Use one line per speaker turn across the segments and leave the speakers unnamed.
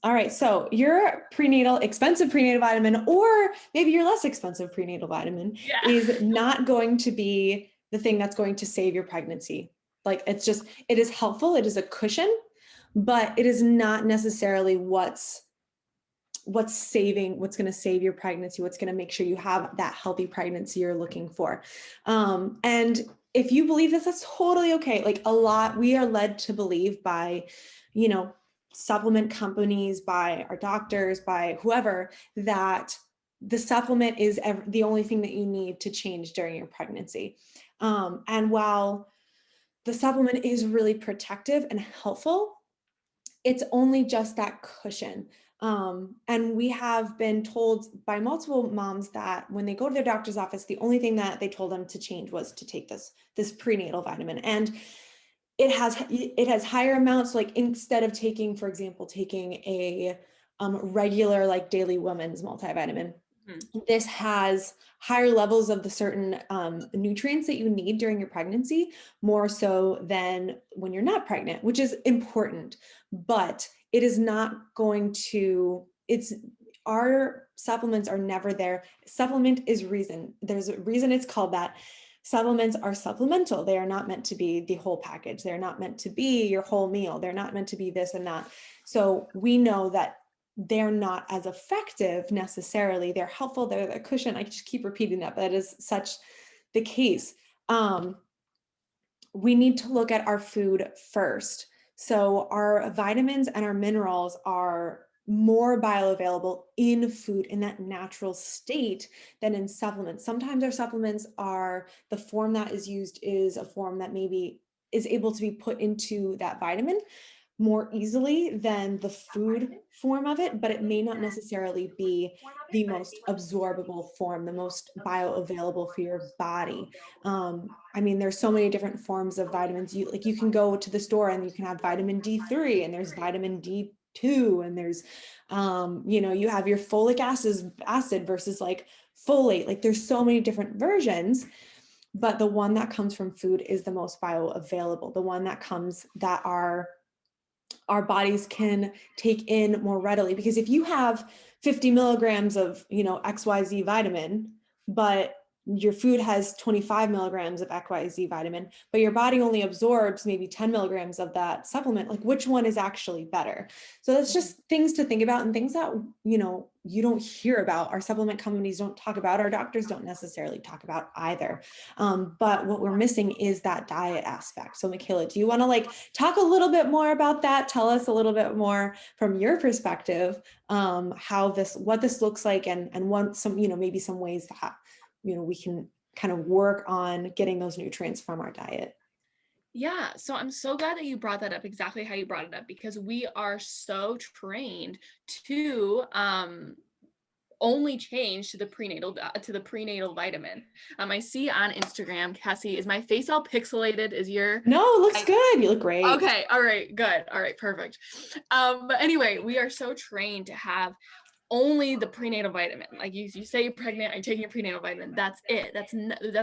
All right. So your expensive prenatal vitamin, or maybe your less expensive prenatal vitamin,
Yeah.
is not going to be the thing that's going to save your pregnancy. Like it is helpful. It is a cushion, but it is not necessarily what's going to save your pregnancy, what's going to make sure you have that healthy pregnancy you're looking for. And if you believe this, that's totally okay. Like we are led to believe by, supplement companies, by our doctors, by whoever, that the supplement is the only thing that you need to change during your pregnancy. And while the supplement is really protective and helpful, it's only just that cushion. And we have been told by multiple moms that when they go to their doctor's office, the only thing that they told them to change was to take this prenatal vitamin. And it has higher amounts. Like instead of taking, for example, taking a regular like daily women's multivitamin, this has higher levels of the certain nutrients that you need during your pregnancy, more so than when you're not pregnant, which is important. But it is not going to, our supplements are never there. Supplement is reason. There's a reason it's called that. Supplements are supplemental. They are not meant to be the whole package. They're not meant to be your whole meal. They're not meant to be this and that. So we know that they're not as effective necessarily. They're helpful. They're the cushion. I just keep repeating that, but that is such the case. We need to look at our food first. So our vitamins and our minerals are more bioavailable in food in that natural state than in supplements. Sometimes our supplements the form that is used is a form that maybe is able to be put into that vitamin more easily than the food form of it, but it may not necessarily be the most absorbable form, the most bioavailable for your body. I mean, there's so many different forms of vitamins. You can go to the store and you can have vitamin D3, and there's vitamin D2, and there's, you have your folic acid versus like folate. Like there's so many different versions. But the one that comes from food is the most bioavailable, the one that our bodies can take in more readily. Because if you have 50 milligrams of, XYZ vitamin, but your food has 25 milligrams of XYZ vitamin, but your body only absorbs maybe 10 milligrams of that supplement, like which one is actually better? So that's just things to think about, and things that, you don't hear about. Our supplement companies don't talk about, our doctors don't necessarily talk about either. But what we're missing is that diet aspect. So Michaela, do you want to talk a little bit more about that? Tell us a little bit more from your perspective, what this looks like, and maybe some ways that we can kind of work on getting those nutrients from our diet.
Yeah, so I'm so glad that you brought that up exactly how you brought it up, because we are so trained to only change to the prenatal vitamin. I see on Instagram, Cassie, is my face all pixelated?
No, it looks good. You look great.
Okay, all right, good. All right, perfect. But anyway, we are so trained to have only the prenatal vitamin. Like you say you're pregnant, you're taking a prenatal vitamin. That's it. That's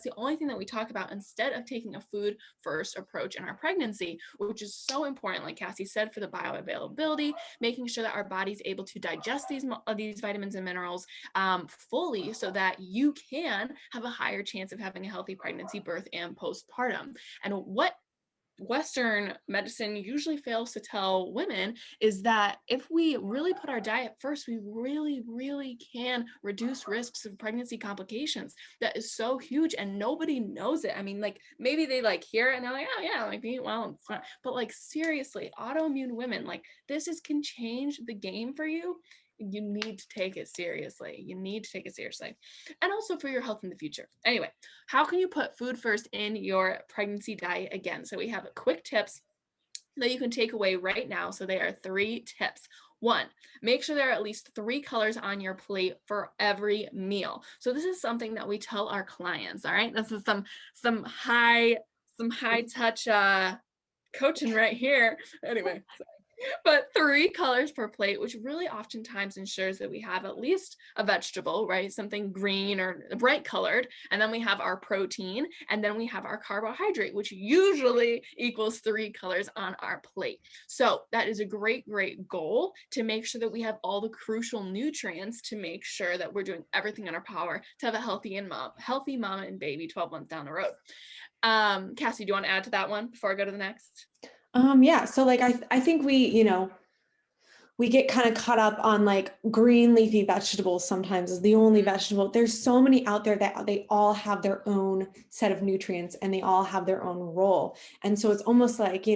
the only thing that we talk about, instead of taking a food first approach in our pregnancy, which is so important, like Cassie said, for the bioavailability, making sure that our body's able to digest these vitamins and minerals fully, so that you can have a higher chance of having a healthy pregnancy, birth, and postpartum. And what Western medicine usually fails to tell women is that if we really put our diet first, we really, really can reduce risks of pregnancy complications. That is so huge, and nobody knows it. I mean, like maybe they hear it and they're like, oh yeah, like eat well, it's fine. But seriously, autoimmune women, this can change the game for you. You need to take it seriously. And also for your health in the future. Anyway, how can you put food first in your pregnancy diet again? So we have quick tips that you can take away right now. So they are 3 tips. 1, make sure there are at least 3 colors on your plate for every meal. So this is something that we tell our clients, all right? This is some high touch coaching right here. Anyway, But 3 colors per plate, which really oftentimes ensures that we have at least a vegetable, right? Something green or bright colored. And then we have our protein, and then we have our carbohydrate, which usually equals 3 colors on our plate. So that is a great, great goal to make sure that we have all the crucial nutrients to make sure that we're doing everything in our power to have a healthy mama and baby 12 months down the road. Cassie, do you want to add to that one before I go to the next?
Yeah. So like I think we get kind of caught up on like green leafy vegetables sometimes is the only vegetable. There's so many out there that they all have their own set of nutrients and they all have their own role. And so it's almost like,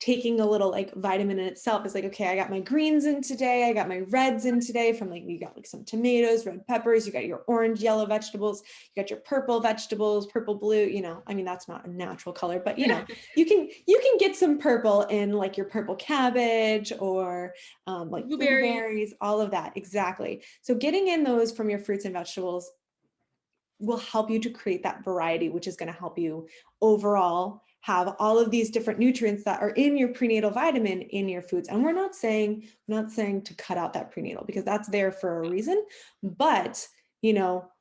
taking a little like vitamin in itself is like, okay, I got my greens in today. I got my reds in today from like, you got like some tomatoes, red peppers, you got your orange, yellow vegetables, you got your purple vegetables, purple, blue, I mean, that's not a natural color, but you can get some purple in like your purple cabbage or like blueberries, all of that. Exactly. So getting in those from your fruits and vegetables will help you to create that variety, which is going to help you overall have all of these different nutrients that are in your prenatal vitamin in your foods. And we're not saying to cut out that prenatal because that's there for a reason, but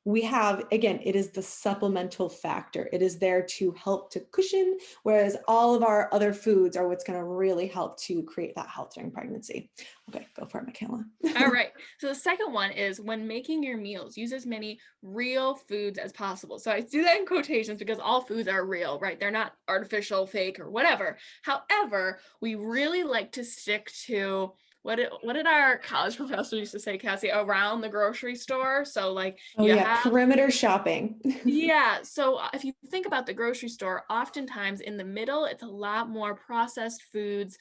we have, again, it is the supplemental factor. It is there to help to cushion, whereas all of our other foods are what's going to really help to create that health during pregnancy. Okay, go for it, Michaela.
All right. So the second one is when making your meals, use as many real foods as possible. So I do that in quotations because all foods are real, right? They're not artificial, fake, or whatever. However, we really like to stick to what did our college professor used to say, Cassie? Around the grocery store. So like
perimeter shopping.
Yeah. So if you think about the grocery store, oftentimes in the middle, it's a lot more processed foods,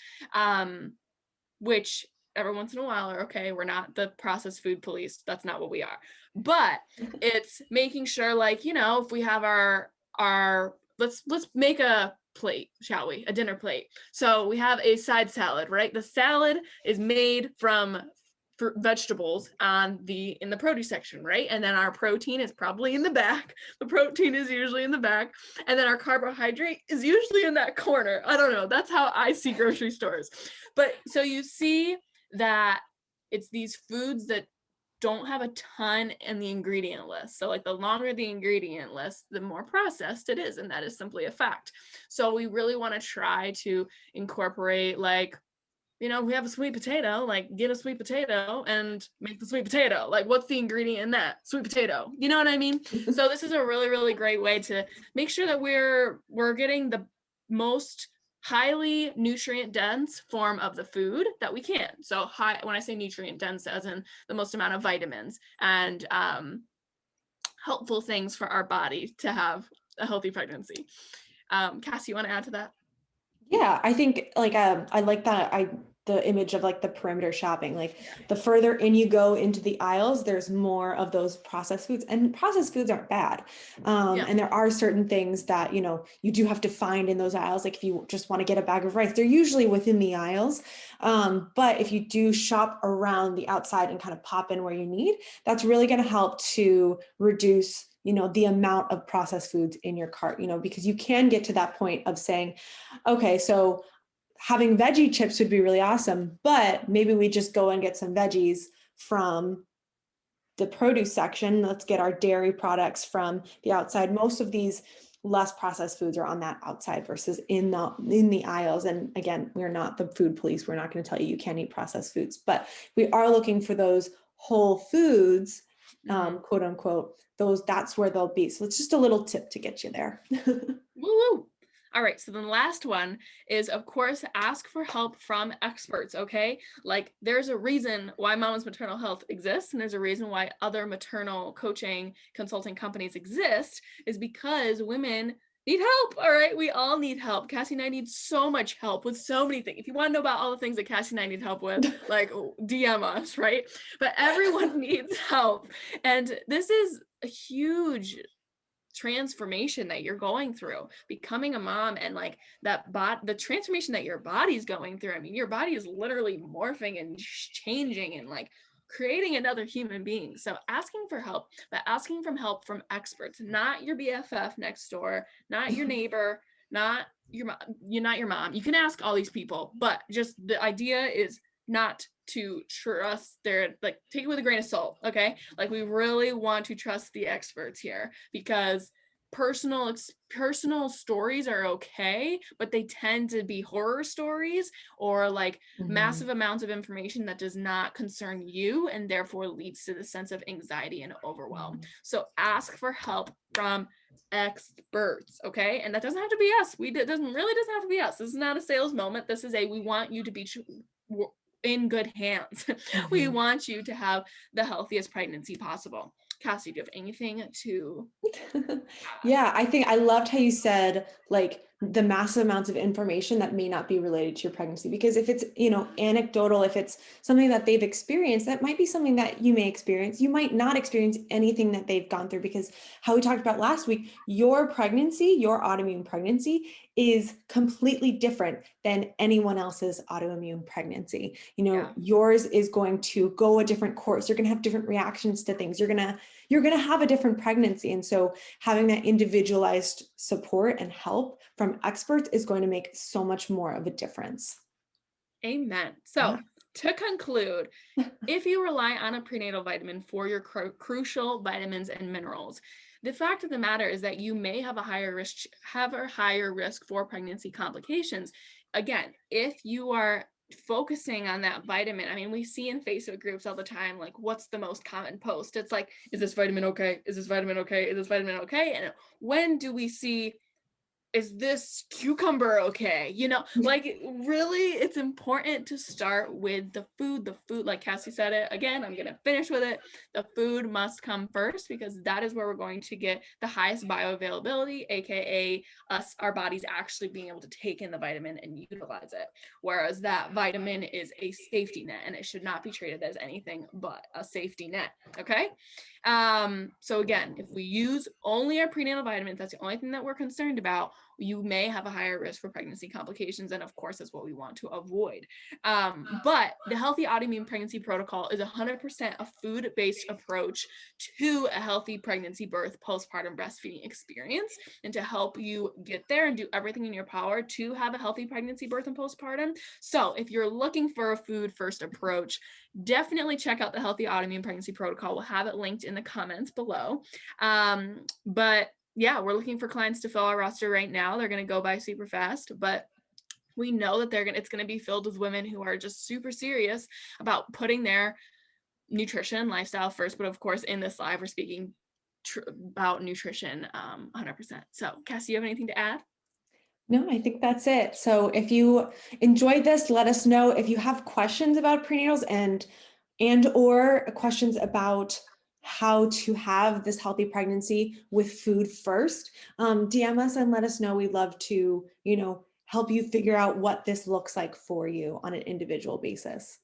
which every once in a while are okay. We're not the processed food police. That's not what we are. But it's making sure, like, if we have our let's make a plate, shall we? A dinner plate. So we have a side salad, right? The salad is made from vegetables in the produce section, right? And then our protein is probably in the back. The protein is usually in the back. And then our carbohydrate is usually in that corner. I don't know. That's how I see grocery stores. But so you see that it's these foods that don't have a ton in the ingredient list. So like the longer the ingredient list, the more processed it is. And that is simply a fact. So we really want to try to incorporate like, we have a sweet potato, like get a sweet potato and make the sweet potato. Like what's the ingredient in that? Sweet potato. You know what I mean? So this is a really, really great way to make sure that we're getting the most highly nutrient dense form of the food that we can. So when I say nutrient dense, as in the most amount of vitamins and helpful things for our body to have a healthy pregnancy. Cassie, you want to add to that?
Yeah, I think like I like the image of like the perimeter shopping. Like the further in you go into the aisles, there's more of those processed foods, and processed foods aren't bad. And there are certain things that you do have to find in those aisles. Like if you just want to get a bag of rice, they're usually within the aisles. But if you do shop around the outside and kind of pop in where you need, that's really going to help to reduce the amount of processed foods in your cart, because you can get to that point of saying, okay, so having veggie chips would be really awesome, but maybe we just go and get some veggies from the produce section. Let's get our dairy products from the outside. Most of these less processed foods are on that outside versus in the aisles. And again, we're not the food police. We're not going to tell you can't eat processed foods, but we are looking for those whole foods, quote unquote, that's where they'll be. So it's just a little tip to get you there.
Woo-woo. All right, so then the last one is, of course, ask for help from experts, okay? Like there's a reason why Mama's Maternal Health exists, and there's a reason why other maternal coaching consulting companies exist, is because women need help, all right? We all need help. Cassie and I need so much help with so many things. If you want to know about all the things that Cassie and I need help with, like DM us, right? But everyone needs help. And this is a huge transformation that you're going through, becoming a mom, and like the transformation that your body's going through. I mean, your body is literally morphing and changing and like creating another human being. So asking for help, but asking for help from experts, not your BFF next door, not your neighbor, not your mom, you're not your mom. You can ask all these people, but just the idea is not to trust their, like, take it with a grain of salt, okay? Like, we really want to trust the experts here, because personal stories are okay, but they tend to be horror stories, or like massive amounts of information that does not concern you, and therefore leads to the sense of anxiety and overwhelm. So ask for help from experts, okay? And that doesn't have to be us. Doesn't have to be us. This is not a sales moment. This is we want you to be in good hands. We want you to have the healthiest pregnancy possible. Cassie, do you have anything to
Yeah, I think I loved how you said like the massive amounts of information that may not be related to your pregnancy, because if it's, anecdotal, if it's something that they've experienced, that might be something that you may experience. You might not experience anything that they've gone through, because how we talked about last week, your pregnancy, your autoimmune pregnancy is completely different than anyone else's autoimmune pregnancy. Yours is going to go a different course. You're going to have different reactions to things. You're going to have a different pregnancy. And so having that individualized support and help from experts is going to make so much more of a difference.
Amen. So to conclude, if you rely on a prenatal vitamin for your crucial vitamins and minerals, the fact of the matter is that you may have a higher risk for pregnancy complications. Again, if you are focusing on that vitamin, I mean, we see in Facebook groups all the time, like, what's the most common post? It's like, is this vitamin okay? Is this vitamin okay? Is this vitamin okay? And when do we see, is this cucumber okay? Like, really, it's important to start with the food, like Cassie said it again, I'm gonna finish with it. The food must come first, because that is where we're going to get the highest bioavailability, aka our bodies actually being able to take in the vitamin and utilize it. Whereas that vitamin is a safety net, and it should not be treated as anything but a safety net. Okay. So again, if we use only our prenatal vitamins, that's the only thing that we're concerned about, you may have a higher risk for pregnancy complications. And of course, that's what we want to avoid. But the Healthy Autoimmune Pregnancy Protocol is 100% a food-based approach to a healthy pregnancy, birth, postpartum breastfeeding experience, and to help you get there and do everything in your power to have a healthy pregnancy, birth, and postpartum. So if you're looking for a food-first approach, definitely check out the Healthy Autoimmune Pregnancy Protocol. We'll have it linked in the comments below. But yeah, we're looking for clients to fill our roster right now. They're going to go by super fast, but we know that it's going to be filled with women who are just super serious about putting their nutrition and lifestyle first. But of course, in this live, we're speaking about nutrition 100%. So Cassie, you have anything to add?
No, I think that's it. So if you enjoyed this, let us know. If you have questions about prenatals and or questions about how to have this healthy pregnancy with food first, DM us and let us know. We'd love to, help you figure out what this looks like for you on an individual basis.